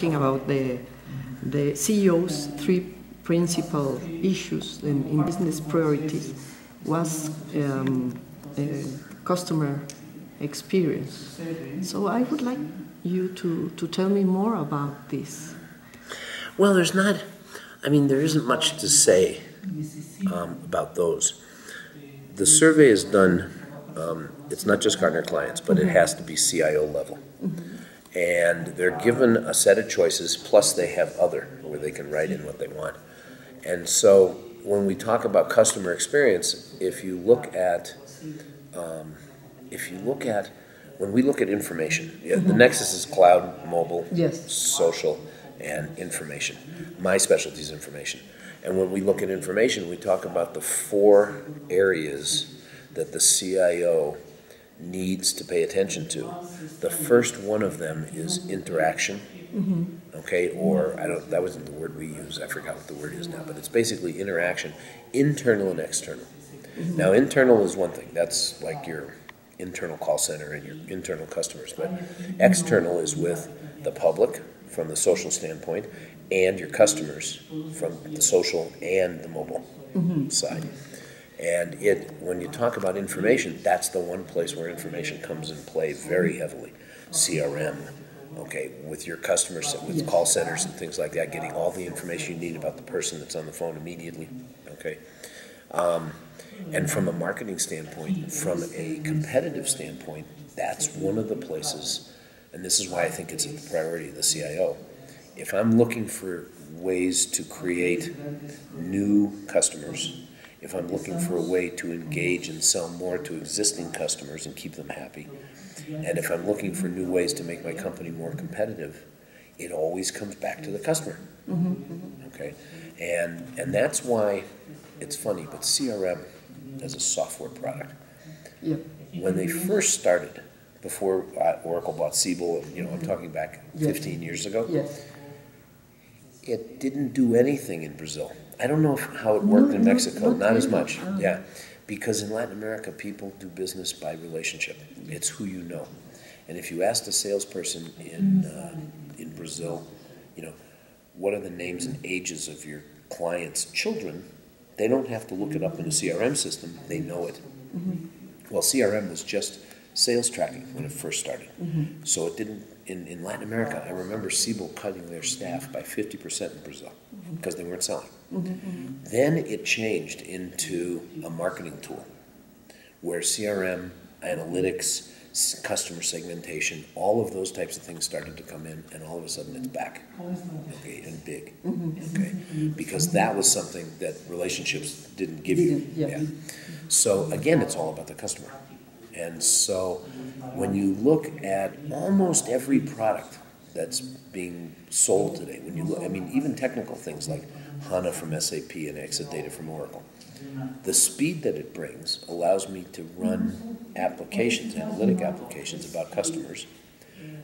talking about the CEOs' three principal issues in business priorities was customer experience. So I would like you to tell me more about this. Well, there isn't much to say about those. The survey is done, it's not just Gartner clients, but it has to be CIO level. And they're given a set of choices, plus they have other, where they can write in what they want. And so when we talk about customer experience, when we look at information, the nexus is cloud, mobile, social, and information. My specialty is information. And when we look at information, we talk about the 4 areas that the CIO needs to pay attention to. The first one of them is interaction, that wasn't the word we use, I forgot what the word is now, but it's basically interaction, internal and external. Now, internal is one thing, that's like your internal call center and your internal customers, but external is with the public from the social standpoint and your customers from the social and the mobile side. And when you talk about information, that's the one place where information comes in play very heavily. CRM, with your customers, with call centers and things like that, getting all the information you need about the person that's on the phone immediately, and from a marketing standpoint, from a competitive standpoint, that's one of the places, and this is why I think it's a priority of the CIO. If I'm looking for ways to create new customers, if I'm looking for a way to engage and sell more to existing customers and keep them happy, and if I'm looking for new ways to make my company more competitive, it always comes back to the customer. And that's why it's funny, but CRM as a software product, when they first started, before Oracle bought Siebel, I'm talking back 15 years ago, it didn't do anything in Brazil. I don't know how it worked in Mexico, not as much, because in Latin America, people do business by relationship. It's who you know. And if you asked a salesperson in Brazil, what are the names and ages of your clients' children, they don't have to look it up in a CRM system, they know it. Well, CRM was just sales tracking when it first started. So it didn't, in Latin America, I remember Siebel cutting their staff by 50% in Brazil because they weren't selling. Then it changed into a marketing tool where CRM, analytics, customer segmentation, all of those types of things started to come in, and all of a sudden it's back, and big, because that was something that relationships didn't give you. So again, it's all about the customer. And so when you look at almost every product that's being sold today, when you look, even technical things like HANA from SAP and Exadata from Oracle, the speed that it brings allows me to run applications, analytic applications about customers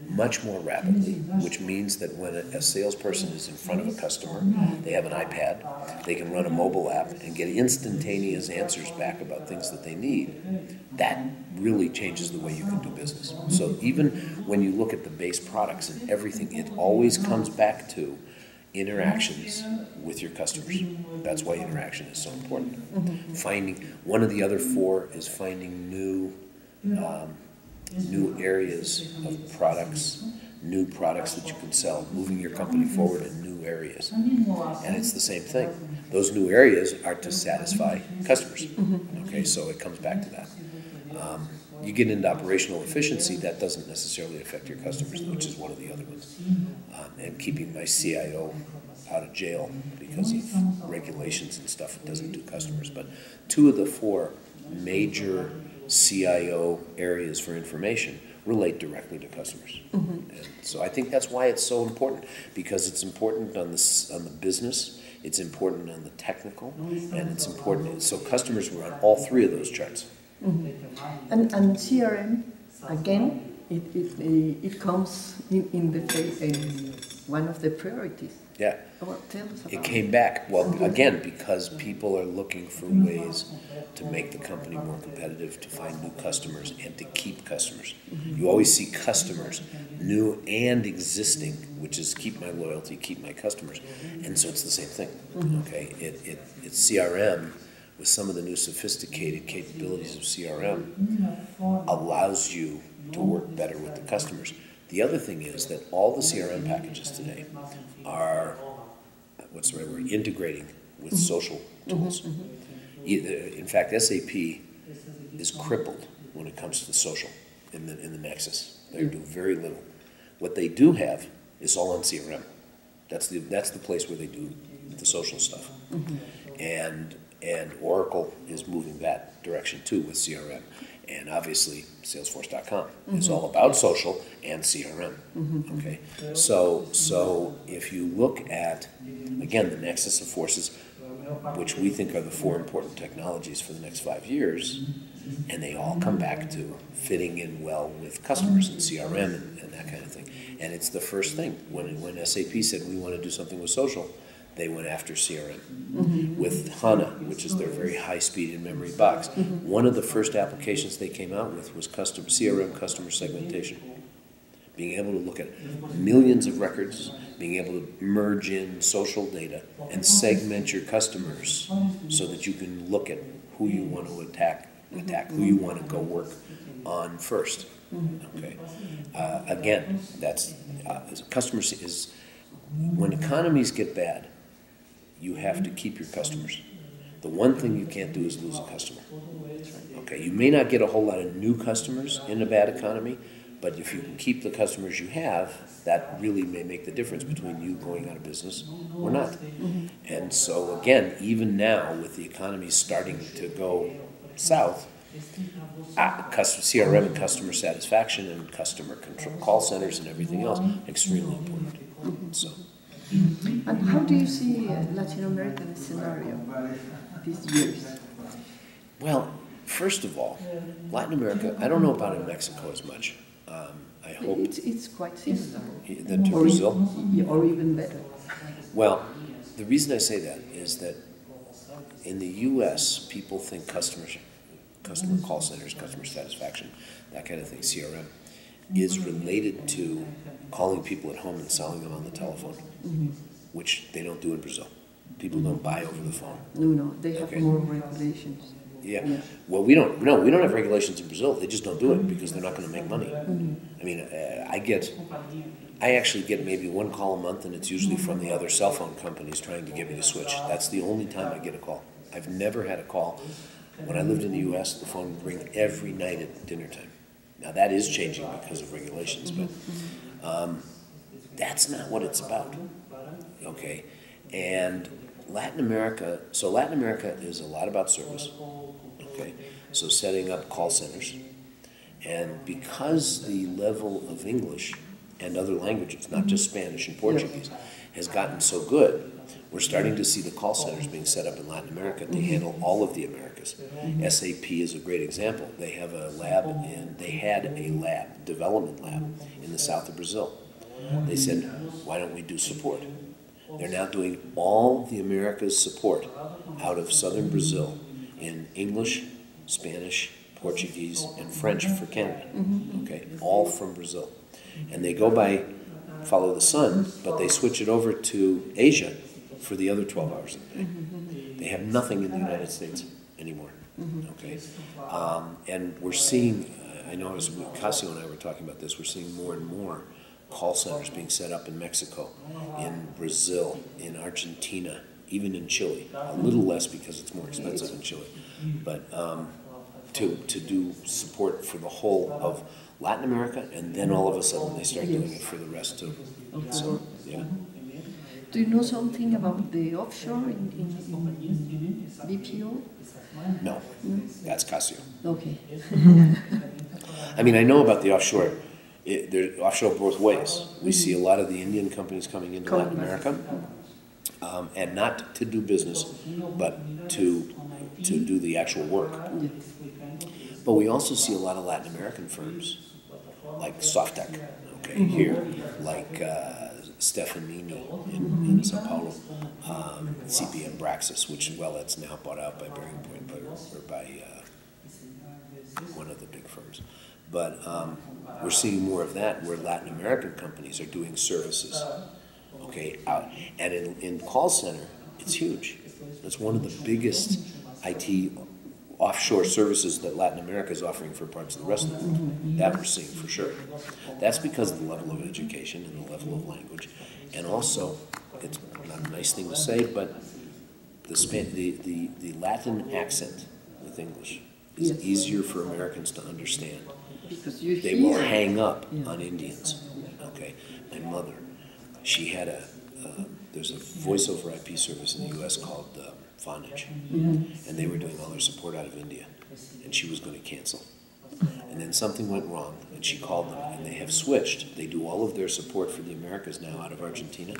much more rapidly, which means that when a salesperson is in front of a customer, they have an iPad, they can run a mobile app and get instantaneous answers back about things that they need. That really changes the way you can do business. So even when you look at the base products and everything, it always comes back to interactions with your customers. That's why interaction is so important. One of the other 4 is finding new areas of products, new products that you can sell, moving your company forward in new areas. And it's the same thing. Those new areas are to satisfy customers. So it comes back to that. You get into operational efficiency, that doesn't necessarily affect your customers, which is one of the other ones. And keeping my CIO out of jail because of regulations and stuff, it doesn't do customers. But 2 of the 4 major CIO areas for information relate directly to customers. And so I think that's why it's so important, because it's important on the business, it's important on the technical, and it's important. So customers were on all 3 of those charts. And CRM, again, it comes in the one of the priorities. Yeah. Well, tell us about it came back. Well, again, because people are looking for ways to make the company more competitive, to find new customers, and to keep customers. You always see customers, new and existing, which is keep my loyalty, keep my customers. And so it's the same thing, okay? It's CRM, with some of the new sophisticated capabilities of CRM, allows you to work better with the customers. The other thing is that all the CRM packages today are, what's the right word, integrating with social tools. In fact, SAP is crippled when it comes to the social in the nexus. They do very little. What they do have is all on CRM. That's the place where they do the social stuff. And Oracle is moving that direction too with CRM. And obviously, Salesforce.com is all about social and CRM. Okay, so if you look at, again, the nexus of forces, which we think are the 4 important technologies for the next 5 years, and they all come back to fitting in well with customers and CRM and that kind of thing. And it's the first thing. When SAP said we want to do something with social, they went after CRM. With HANA, which is their very high-speed in-memory box, one of the first applications they came out with was CRM customer segmentation. Being able to look at millions of records, being able to merge in social data and segment your customers so that you can look at who you want to attack, who you want to go work on first. Okay. Again, that's customers is when economies get bad, you have to keep your customers. The one thing you can't do is lose a customer. Okay, you may not get a whole lot of new customers in a bad economy, but if you can keep the customers you have, that really may make the difference between you going out of business or not. And so again, even now with the economy starting to go south, CRM and customer satisfaction and customer control, call centers and everything else, extremely important. So. And how do you see Latin American scenario these years? Well, first of all, Latin America, I don't know about in Mexico as much. I hope it's quite similar. Than to Brazil? Or even better. Well, the reason I say that is that in the U.S., people think customer call centers, customer satisfaction, that kind of thing, CRM, is related to calling people at home and selling them on the telephone, which they don't do in Brazil. People don't buy over the phone. No, they have more regulations. Yeah. Well, we don't have regulations in Brazil. They just don't do it because they're not going to make money. I mean, I actually get maybe one call a month, and it's usually from the other cell phone companies trying to get me to switch. That's the only time I get a call. I've never had a call. When I lived in the U.S., the phone would ring every night at dinner time. Now, that is changing because of regulations, but that's not what it's about, okay? And Latin America is a lot about service, okay? So setting up call centers. And because the level of English and other languages, not just Spanish and Portuguese, has gotten so good, we're starting to see the call centers being set up in Latin America to handle all of the Americas. SAP is a great example. They have a lab, and they had a lab, development lab, in the south of Brazil. They said, why don't we do support? They're now doing all the Americas support out of southern Brazil in English, Spanish, Portuguese, and French for Canada. Okay, all from Brazil. And they go by follow the sun, but they switch it over to Asia for the other 12 hours of the day. They have nothing in the United States anymore. Okay, and we're seeing, I know as Casio and I were talking about this, we're seeing more and more call centers being set up in Mexico, in Brazil, in Argentina, even in Chile. A little less because it's more expensive in Chile, but to do support for the whole of Latin America, and then all of a sudden they start doing it for the rest too. So, yeah. Do you know something about the offshore in BPO? No, that's Casio. Okay. I mean, I know about the offshore. There's offshore both ways. We see a lot of the Indian companies coming into Latin America, and not to do business, but to do the actual work. But we also see a lot of Latin American firms, like Softec, okay, here, like Stefanini in Sao Paulo, CPM Braxis, which, well, that's now bought out by Bearing Point or by one of the big firms. But we're seeing more of that where Latin American companies are doing services, okay, out. And in call center, it's huge. It's one of the biggest IT offshore services that Latin America is offering for parts of the rest of the world. That we're seeing for sure. That's because of the level of education and the level of language. And also, it's not a nice thing to say, but the Latin accent with English is easier for Americans to understand. Because you They will hang up on Indians. Okay, my mother, she had there's a voice over IP service in the U.S. called Vonage, and they were doing all their support out of India, and she was going to cancel. And then something went wrong, and she called them, and they have switched. They do all of their support for the Americas now out of Argentina.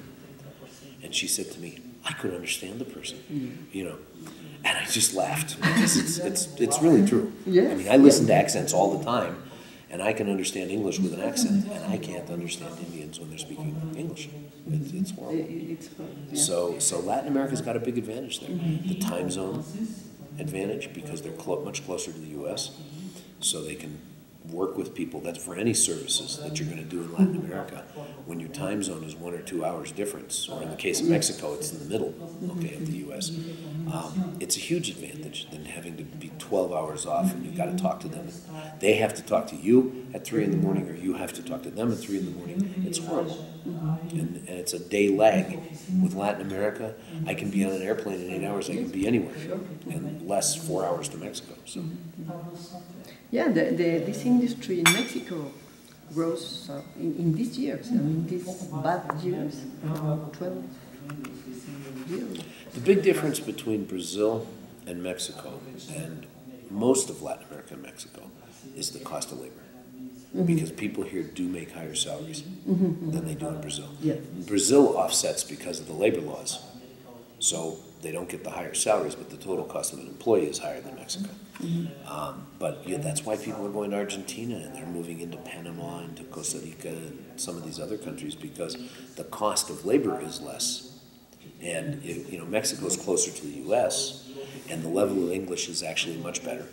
And she said to me, I could understand the person, you know. And I just laughed, because it's really true. I mean, I listen to accents all the time, and I can understand English with an accent, and I can't understand Indians when they're speaking English. It's horrible. So Latin America's got a big advantage there. The time zone advantage, because they're much closer to the U.S., so they can work with people. That's for any services that you're going to do in Latin America. When your time zone is 1 or 2 hours difference, or in the case of Mexico, it's in the middle, okay, of the U.S., it's a huge advantage than having to be 12 hours off and you've got to talk to them. They have to talk to you at 3 in the morning, or you have to talk to them at 3 in the morning. It's horrible. And it's a day lag. With Latin America, I can be on an airplane in 8 hours, I can be anywhere, and less 4 hours to Mexico. So. Yeah, this industry in Mexico grows in these years, in these bad years, around 12 years. The big difference between Brazil and Mexico, and most of Latin America and Mexico, is the cost of labor. Because people here do make higher salaries than they do in Brazil. Brazil offsets because of the labor laws. So they don't get the higher salaries, but the total cost of an employee is higher than Mexico. But yeah, that's why people are going to Argentina, and they're moving into Panama, into Costa Rica, and some of these other countries, because the cost of labor is less. And Mexico is closer to the U.S., and the level of English is actually much better.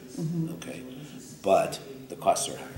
Okay, but the costs are higher.